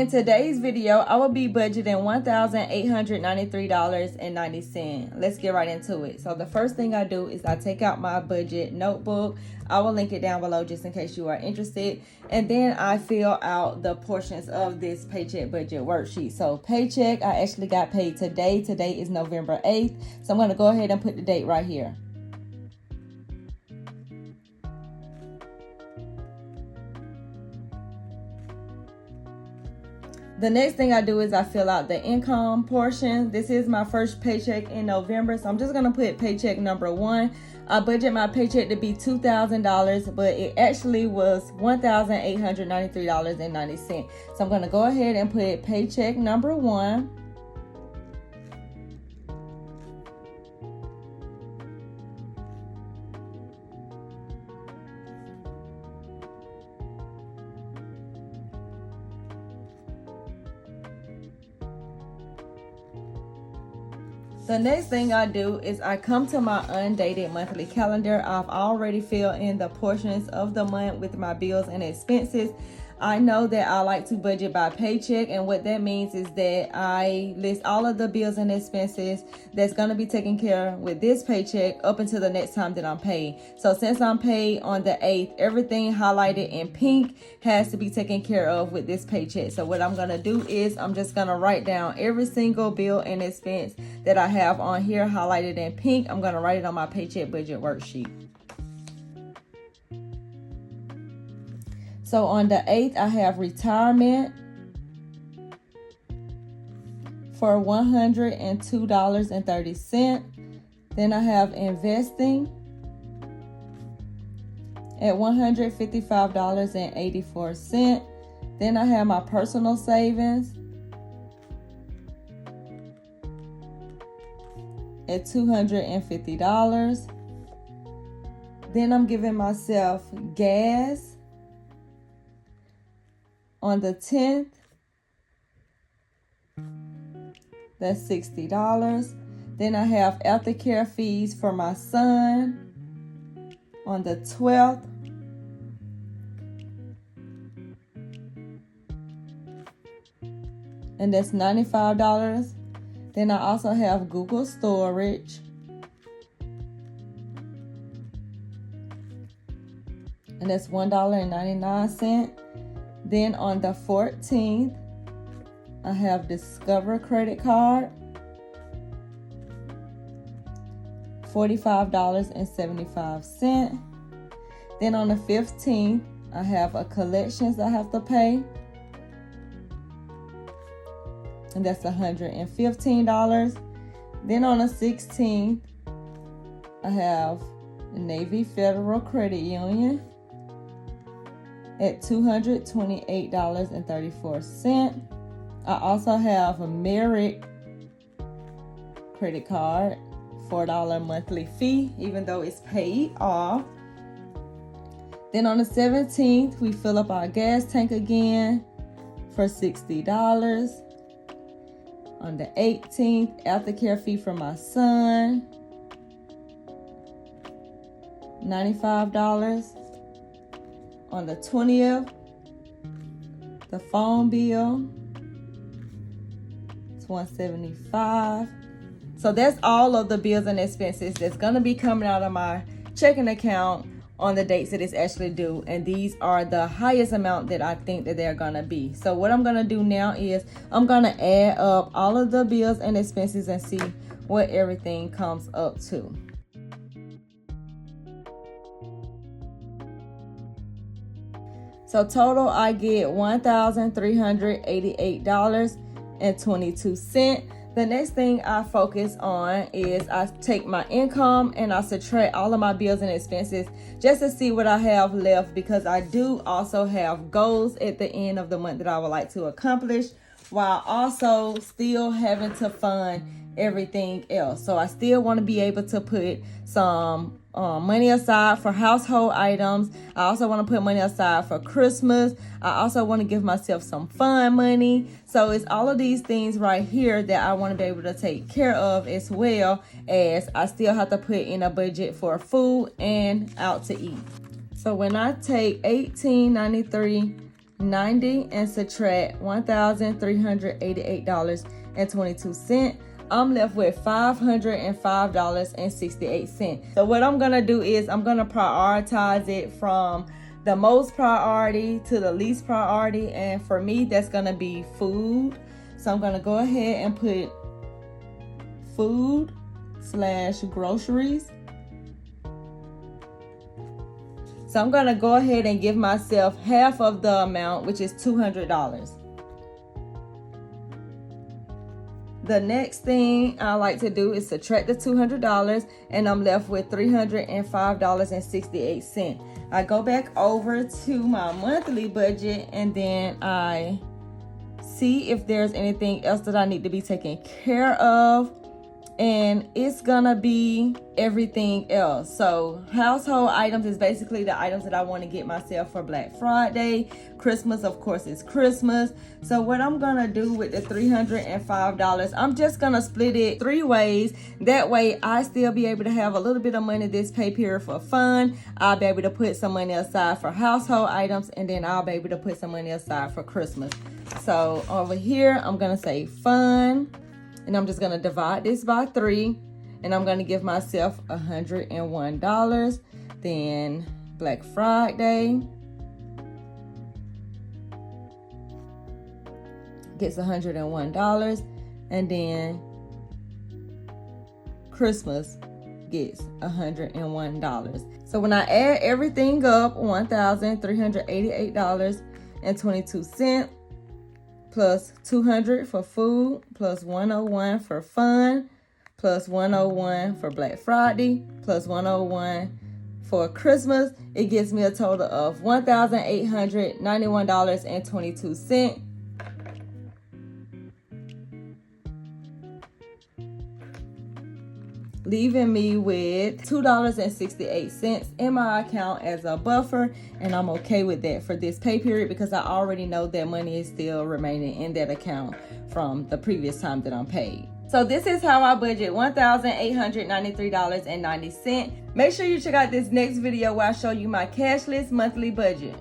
In today's video, I will be budgeting $1,893.90. Let's get right into it. So the first thing I do is I take out my budget notebook. I will link it down below just in case you are interested. And then I fill out the portions of this paycheck budget worksheet. So paycheck, I actually got paid today. Today is November 8th. So I'm going to go ahead and put the date right here. The next thing I do is I fill out the income portion. This is my first paycheck in November, so I'm just gonna put paycheck number 1. I budget my paycheck to be $2,000, but it actually was $1,893.90. So I'm gonna go ahead and put paycheck number 1. The next thing I do is I come to my undated monthly calendar. I've already filled in the portions of the month with my bills and expenses. I know that I like to budget by paycheck, and what that means is that I list all of the bills and expenses that's going to be taken care of with this paycheck up until the next time that I'm paid. So since I'm paid on the 8th, everything highlighted in pink has to be taken care of with this paycheck. So what I'm going to do is I'm just going to write down every single bill and expense that I have on here highlighted in pink. I'm going to write it on my paycheck budget worksheet. So on the 8th, I have retirement for $102.30. Then I have investing at $155.84. Then I have my personal savings at $250. Then I'm giving myself gas on the 10th, that's $60. Then I have aftercare fees for my son on the 12th. And that's $95. Then I also have Google storage. And that's $1.99. Then on the 14th, I have Discover credit card, $45.75. Then on the 15th, I have a collections I have to pay, and that's $115. Then on the 16th, I have the Navy Federal Credit Union at $228.34. I also have a Merit credit card, $4 monthly fee, even though it's paid off. Then on the 17th, we fill up our gas tank again for $60. On the 18th, aftercare fee for my son, $95. On the 20th, the phone bill, it's $175. So that's all of the bills and expenses that's going to be coming out of my checking account on the dates that it's actually due. And these are the highest amount that I think that they're going to be. So what I'm going to do now is I'm going to add up all of the bills and expenses and see what everything comes up to. So total, I get $1,388.22. The next thing I focus on is I take my income and I subtract all of my bills and expenses just to see what I have left, because I do also have goals at the end of the month that I would like to accomplish, while also still having to fund everything else. So I still want to be able to put some money aside for household items. I also want to put money aside for Christmas. I also want to give myself some fun money. So it's all of these things right here that I want to be able to take care of, as well as I still have to put in a budget for food and out to eat. So when I take $18.93 $1,388.90 and subtract $1,388.22, I'm left with $505.68. So what I'm gonna do is I'm gonna prioritize it from the most priority to the least priority, and for me that's gonna be food. So I'm gonna go ahead and put food / groceries. So I'm gonna go ahead and give myself half of the amount, which is $200. The next thing I like to do is subtract the $200, and I'm left with $305.68. I go back over to my monthly budget, and then I see if there's anything else that I need to be taken care of, and it's gonna be everything else. So household items is basically the items that I want to get myself for Black Friday. Christmas, of course, is Christmas. So what I'm gonna do with the $305, I'm just gonna split it 3 ways. That way I still be able to have a little bit of money this pay period for fun. I'll be able to put some money aside for household items, and then I'll be able to put some money aside for Christmas. So over here, I'm gonna say fun, and I'm just gonna divide this by 3, and I'm gonna give myself $101. Then Black Friday gets $101, and then Christmas gets $101. So when I add everything up, $1,388.22 plus $200 for food, plus $101 for fun, plus $101 for Black Friday, plus $101 for Christmas, it gives me a total of $1,891.22. Leaving me with $2.68 in my account as a buffer, and I'm okay with that for this pay period because I already know that money is still remaining in that account from the previous time that I'm paid. So this is how I budget $1,893.90. Make sure you check out this next video where I show you my cashless monthly budget.